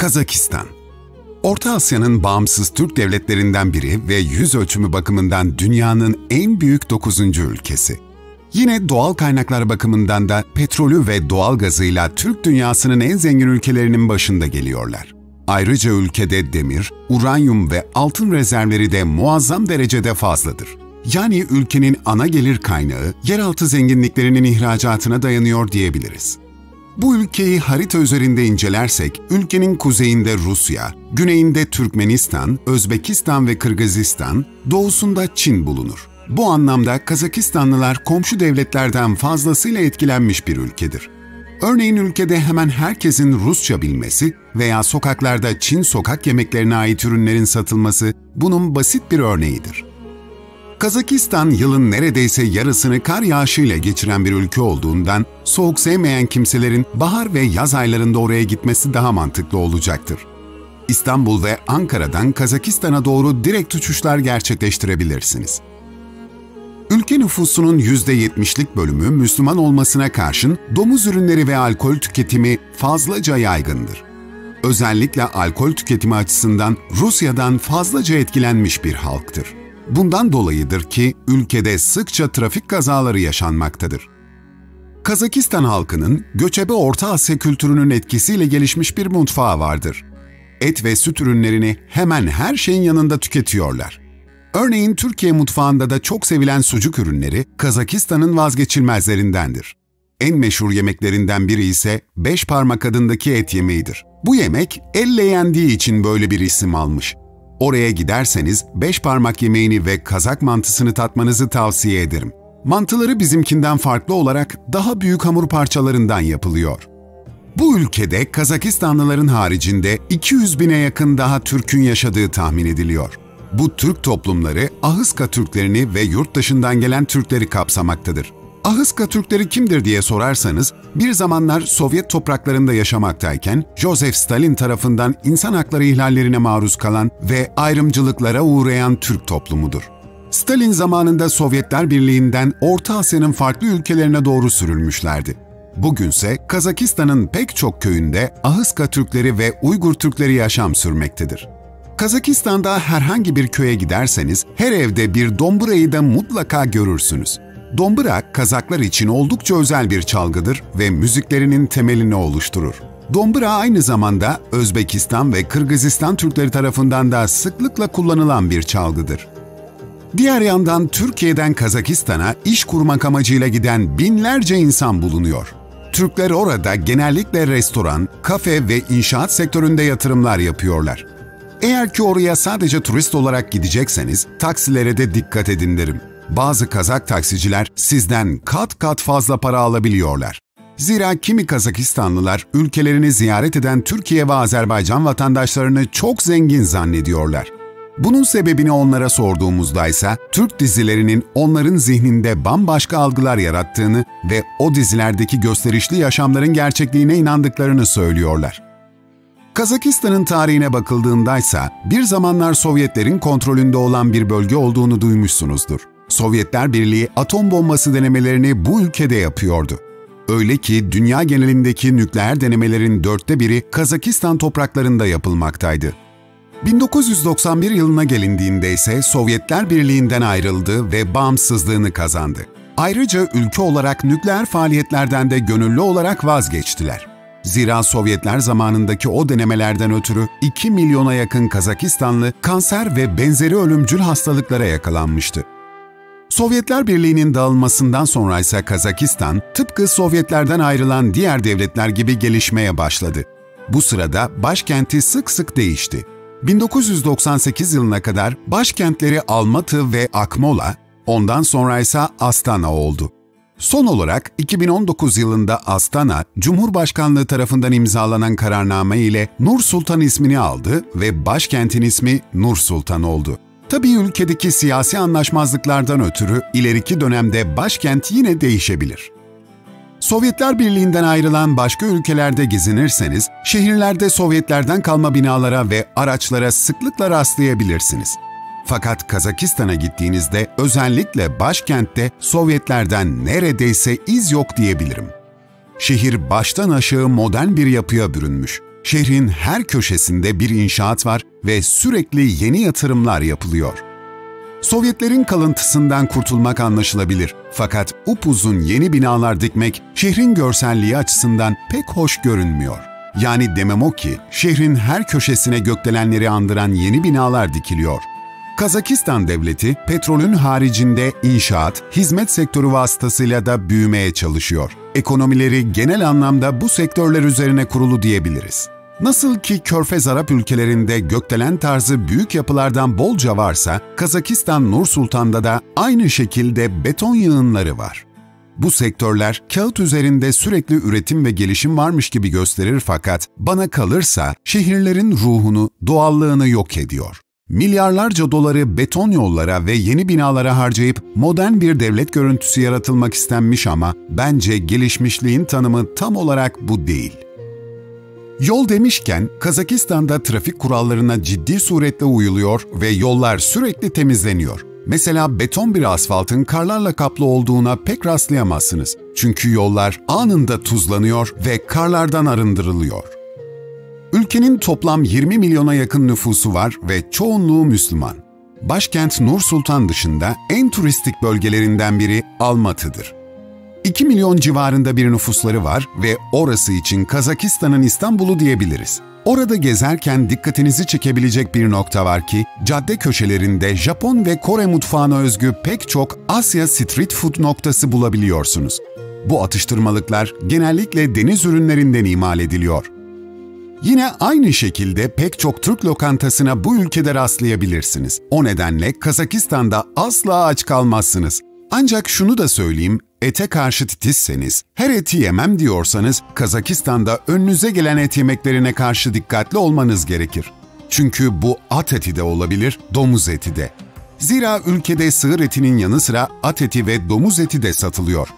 Kazakistan. Orta Asya'nın bağımsız Türk devletlerinden biri ve yüz ölçümü bakımından dünyanın en büyük 9. ülkesi. Yine doğal kaynaklar bakımından da petrolü ve doğalgazıyla Türk dünyasının en zengin ülkelerinin başında geliyorlar. Ayrıca ülkede demir, uranyum ve altın rezervleri de muazzam derecede fazladır. Yani ülkenin ana gelir kaynağı yeraltı zenginliklerinin ihracatına dayanıyor diyebiliriz. Bu ülkeyi harita üzerinde incelersek, ülkenin kuzeyinde Rusya, güneyinde Türkmenistan, Özbekistan ve Kırgızistan, doğusunda Çin bulunur. Bu anlamda Kazakistanlılar komşu devletlerden fazlasıyla etkilenmiş bir ülkedir. Örneğin ülkede hemen herkesin Rusça bilmesi veya sokaklarda Çin sokak yemeklerine ait ürünlerin satılması bunun basit bir örneğidir. Kazakistan yılın neredeyse yarısını kar yağışıyla geçiren bir ülke olduğundan soğuk sevmeyen kimselerin bahar ve yaz aylarında oraya gitmesi daha mantıklı olacaktır. İstanbul ve Ankara'dan Kazakistan'a doğru direkt uçuşlar gerçekleştirebilirsiniz. Ülke nüfusunun %70'lik bölümü Müslüman olmasına karşın domuz ürünleri ve alkol tüketimi fazlaca yaygındır. Özellikle alkol tüketimi açısından Rusya'dan fazlaca etkilenmiş bir halktır. Bundan dolayıdır ki ülkede sıkça trafik kazaları yaşanmaktadır. Kazakistan halkının göçebe Orta Asya kültürünün etkisiyle gelişmiş bir mutfağı vardır. Et ve süt ürünlerini hemen her şeyin yanında tüketiyorlar. Örneğin Türkiye mutfağında da çok sevilen sucuk ürünleri Kazakistan'ın vazgeçilmezlerindendir. En meşhur yemeklerinden biri ise beş parmak adındaki et yemeğidir. Bu yemek elle yendiği için böyle bir isim almış. Oraya giderseniz beş parmak yemeğini ve Kazak mantısını tatmanızı tavsiye ederim. Mantıları bizimkinden farklı olarak daha büyük hamur parçalarından yapılıyor. Bu ülkede Kazakistanlıların haricinde 200 bine yakın daha Türk'ün yaşadığı tahmin ediliyor. Bu Türk toplumları Ahıska Türklerini ve yurt dışından gelen Türkleri kapsamaktadır. Ahıska Türkleri kimdir diye sorarsanız, bir zamanlar Sovyet topraklarında yaşamaktayken Joseph Stalin tarafından insan hakları ihlallerine maruz kalan ve ayrımcılıklara uğrayan Türk toplumudur. Stalin zamanında Sovyetler Birliği'nden Orta Asya'nın farklı ülkelerine doğru sürülmüşlerdi. Bugünse Kazakistan'ın pek çok köyünde Ahıska Türkleri ve Uygur Türkleri yaşam sürmektedir. Kazakistan'da herhangi bir köye giderseniz her evde bir domburayı da mutlaka görürsünüz. Dombura, Kazaklar için oldukça özel bir çalgıdır ve müziklerinin temelini oluşturur. Dombura aynı zamanda Özbekistan ve Kırgızistan Türkleri tarafından da sıklıkla kullanılan bir çalgıdır. Diğer yandan Türkiye'den Kazakistan'a iş kurmak amacıyla giden binlerce insan bulunuyor. Türkler orada genellikle restoran, kafe ve inşaat sektöründe yatırımlar yapıyorlar. Eğer ki oraya sadece turist olarak gidecekseniz taksilere de dikkat edin derim. Bazı Kazak taksiciler sizden kat kat fazla para alabiliyorlar. Zira kimi Kazakistanlılar ülkelerini ziyaret eden Türkiye ve Azerbaycan vatandaşlarını çok zengin zannediyorlar. Bunun sebebini onlara sorduğumuzda ise Türk dizilerinin onların zihninde bambaşka algılar yarattığını ve o dizilerdeki gösterişli yaşamların gerçekliğine inandıklarını söylüyorlar. Kazakistan'ın tarihine bakıldığındaysa bir zamanlar Sovyetlerin kontrolünde olan bir bölge olduğunu duymuşsunuzdur. Sovyetler Birliği atom bombası denemelerini bu ülkede yapıyordu. Öyle ki dünya genelindeki nükleer denemelerin 1/4 Kazakistan topraklarında yapılmaktaydı. 1991 yılına gelindiğinde ise Sovyetler Birliği'nden ayrıldı ve bağımsızlığını kazandı. Ayrıca ülke olarak nükleer faaliyetlerden de gönüllü olarak vazgeçtiler. Zira Sovyetler zamanındaki o denemelerden ötürü 2 milyona yakın Kazakistanlı kanser ve benzeri ölümcül hastalıklara yakalanmıştı. Sovyetler Birliği'nin dağılmasından sonra ise Kazakistan, tıpkı Sovyetlerden ayrılan diğer devletler gibi gelişmeye başladı. Bu sırada başkenti sık sık değişti. 1998 yılına kadar başkentleri Almatı ve Akmola, ondan sonra ise Astana oldu. Son olarak 2019 yılında Astana, Cumhurbaşkanlığı tarafından imzalanan kararname ile Nur Sultan ismini aldı ve başkentin ismi Nur Sultan oldu. Tabii ülkedeki siyasi anlaşmazlıklardan ötürü ileriki dönemde başkent yine değişebilir. Sovyetler Birliği'nden ayrılan başka ülkelerde gezinirseniz, şehirlerde Sovyetlerden kalma binalara ve araçlara sıklıkla rastlayabilirsiniz. Fakat Kazakistan'a gittiğinizde özellikle başkentte Sovyetlerden neredeyse iz yok diyebilirim. Şehir baştan aşağı modern bir yapıya bürünmüş. Şehrin her köşesinde bir inşaat var ve sürekli yeni yatırımlar yapılıyor. Sovyetlerin kalıntısından kurtulmak anlaşılabilir. Fakat upuzun yeni binalar dikmek şehrin görselliği açısından pek hoş görünmüyor. Yani demem o ki, şehrin her köşesine gökdelenleri andıran yeni binalar dikiliyor. Kazakistan devleti, petrolün haricinde inşaat, hizmet sektörü vasıtasıyla da büyümeye çalışıyor. Ekonomileri genel anlamda bu sektörler üzerine kurulu diyebiliriz. Nasıl ki Körfez Arap ülkelerinde gökdelen tarzı büyük yapılardan bolca varsa, Kazakistan Nur Sultan'da da aynı şekilde beton yığınları var. Bu sektörler kağıt üzerinde sürekli üretim ve gelişim varmış gibi gösterir fakat bana kalırsa şehirlerin ruhunu, doğallığını yok ediyor. Milyarlarca doları beton yollara ve yeni binalara harcayıp modern bir devlet görüntüsü yaratılmak istenmiş ama bence gelişmişliğin tanımı tam olarak bu değil. Yol demişken, Kazakistan'da trafik kurallarına ciddi suretle uyuluyor ve yollar sürekli temizleniyor. Mesela beton bir asfaltın karlarla kaplı olduğuna pek rastlayamazsınız. Çünkü yollar anında tuzlanıyor ve karlardan arındırılıyor. Ülkenin toplam 20 milyona yakın nüfusu var ve çoğunluğu Müslüman. Başkent Nur Sultan dışında en turistik bölgelerinden biri Almatı'dır. 2 milyon civarında bir nüfusları var ve orası için Kazakistan'ın İstanbul'u diyebiliriz. Orada gezerken dikkatinizi çekebilecek bir nokta var ki, cadde köşelerinde Japon ve Kore mutfağına özgü pek çok Asya street food noktası bulabiliyorsunuz. Bu atıştırmalıklar genellikle deniz ürünlerinden imal ediliyor. Yine aynı şekilde pek çok Türk lokantasına bu ülkede rastlayabilirsiniz. O nedenle Kazakistan'da asla aç kalmazsınız. Ancak şunu da söyleyeyim, ete karşı titizseniz, her eti yemem diyorsanız Kazakistan'da önünüze gelen et yemeklerine karşı dikkatli olmanız gerekir. Çünkü bu at eti de olabilir, domuz eti de. Zira ülkede sığır etinin yanı sıra at eti ve domuz eti de satılıyor.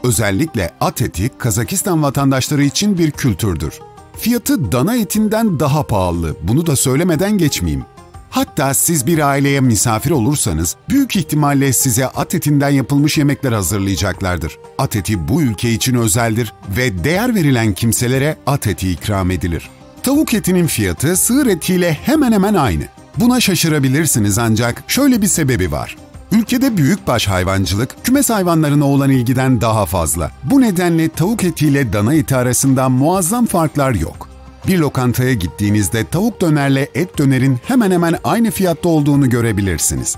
Özellikle at eti Kazakistan vatandaşları için bir kültürdür. Fiyatı dana etinden daha pahalı, bunu da söylemeden geçmeyeyim. Hatta siz bir aileye misafir olursanız büyük ihtimalle size at etinden yapılmış yemekler hazırlayacaklardır. At eti bu ülke için özeldir ve değer verilen kimselere at eti ikram edilir. Tavuk etinin fiyatı sığır etiyle hemen hemen aynı. Buna şaşırabilirsiniz ancak şöyle bir sebebi var. Ülkede büyükbaş hayvancılık, kümes hayvanlarına olan ilgiden daha fazla. Bu nedenle tavuk etiyle dana eti arasında muazzam farklar yok. Bir lokantaya gittiğinizde tavuk dönerle et dönerin hemen hemen aynı fiyatta olduğunu görebilirsiniz.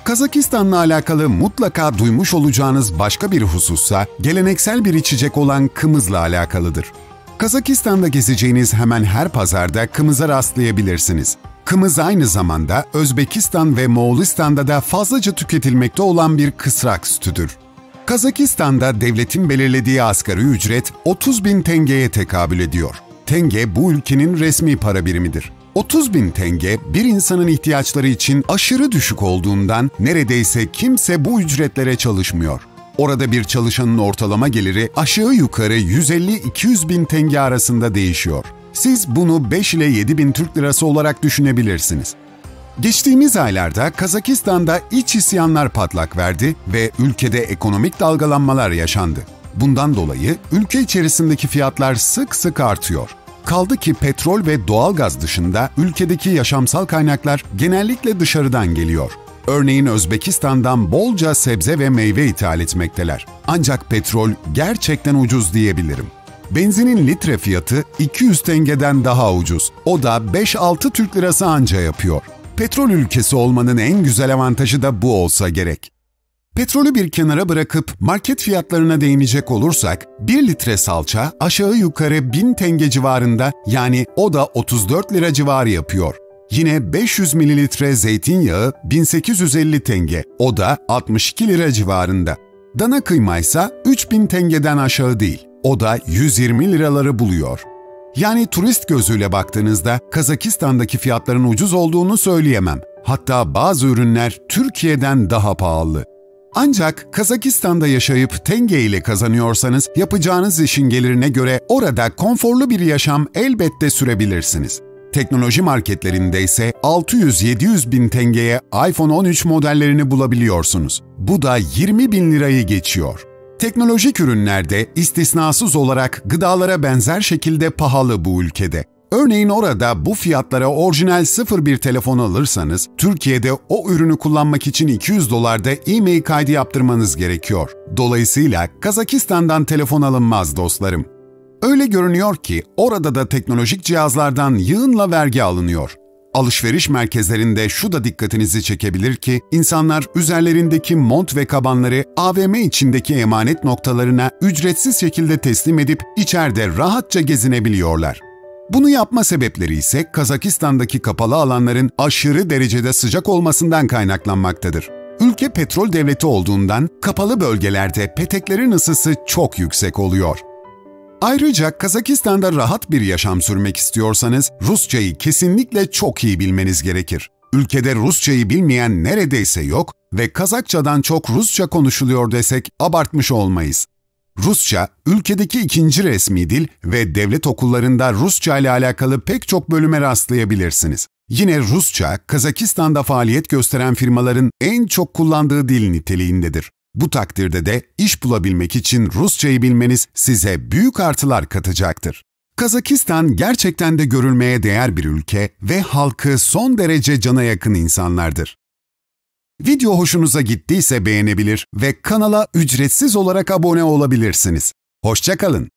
Kazakistan'la alakalı mutlaka duymuş olacağınız başka bir husussa geleneksel bir içecek olan kımızla alakalıdır. Kazakistan'da gezeceğiniz hemen her pazarda kımıza rastlayabilirsiniz. Kımız aynı zamanda Özbekistan ve Moğolistan'da da fazlaca tüketilmekte olan bir kısrak sütüdür. Kazakistan'da devletin belirlediği asgari ücret 30.000 tengeye tekabül ediyor. Tenge bu ülkenin resmi para birimidir. 30.000 tenge bir insanın ihtiyaçları için aşırı düşük olduğundan neredeyse kimse bu ücretlere çalışmıyor. Orada bir çalışanın ortalama geliri aşağı yukarı 150-200 bin tenge arasında değişiyor. Siz bunu 5 ile 7 bin Türk lirası olarak düşünebilirsiniz. Geçtiğimiz aylarda Kazakistan'da iç isyanlar patlak verdi ve ülkede ekonomik dalgalanmalar yaşandı. Bundan dolayı ülke içerisindeki fiyatlar sık sık artıyor. Kaldı ki petrol ve doğalgaz dışında ülkedeki yaşamsal kaynaklar genellikle dışarıdan geliyor. Örneğin Özbekistan'dan bolca sebze ve meyve ithal etmekteler. Ancak petrol gerçekten ucuz diyebilirim. Benzinin litre fiyatı 200 tengeden daha ucuz. O da 5-6 Türk lirası anca yapıyor. Petrol ülkesi olmanın en güzel avantajı da bu olsa gerek. Petrolü bir kenara bırakıp market fiyatlarına değinecek olursak, 1 litre salça aşağı yukarı 1000 tenge civarında, yani o da 34 lira civarı yapıyor. Yine 500 mililitre zeytinyağı 1850 tenge, o da 62 lira civarında. Dana kıyma ise 3000 tengeden aşağı değil, o da 120 liraları buluyor. Yani turist gözüyle baktığınızda Kazakistan'daki fiyatların ucuz olduğunu söyleyemem. Hatta bazı ürünler Türkiye'den daha pahalı. Ancak Kazakistan'da yaşayıp tenge ile kazanıyorsanız yapacağınız işin gelirine göre orada konforlu bir yaşam elbette sürebilirsiniz. Teknoloji marketlerinde ise 600-700 bin tengeye iPhone 13 modellerini bulabiliyorsunuz. Bu da 20 bin lirayı geçiyor. Teknolojik ürünlerde istisnasız olarak gıdalara benzer şekilde pahalı bu ülkede. Örneğin orada bu fiyatlara orijinal 01 telefon alırsanız, Türkiye'de o ürünü kullanmak için $200 e-mail kaydı yaptırmanız gerekiyor. Dolayısıyla Kazakistan'dan telefon alınmaz dostlarım. Öyle görünüyor ki orada da teknolojik cihazlardan yığınla vergi alınıyor. Alışveriş merkezlerinde şu da dikkatinizi çekebilir ki, insanlar üzerlerindeki mont ve kabanları AVM içindeki emanet noktalarına ücretsiz şekilde teslim edip içeride rahatça gezinebiliyorlar. Bunu yapma sebepleri ise Kazakistan'daki kapalı alanların aşırı derecede sıcak olmasından kaynaklanmaktadır. Ülke petrol devleti olduğundan kapalı bölgelerde peteklerin ısısı çok yüksek oluyor. Ayrıca Kazakistan'da rahat bir yaşam sürmek istiyorsanız Rusçayı kesinlikle çok iyi bilmeniz gerekir. Ülkede Rusçayı bilmeyen neredeyse yok ve Kazakçadan çok Rusça konuşuluyor desek abartmış olmayız. Rusça, ülkedeki ikinci resmi dil ve devlet okullarında Rusça ile alakalı pek çok bölüme rastlayabilirsiniz. Yine Rusça, Kazakistan'da faaliyet gösteren firmaların en çok kullandığı dil niteliğindedir. Bu takdirde de iş bulabilmek için Rusçayı bilmeniz size büyük artılar katacaktır. Kazakistan gerçekten de görülmeye değer bir ülke ve halkı son derece cana yakın insanlardır. Video hoşunuza gittiyse beğenebilir ve kanala ücretsiz olarak abone olabilirsiniz. Hoşça kalın.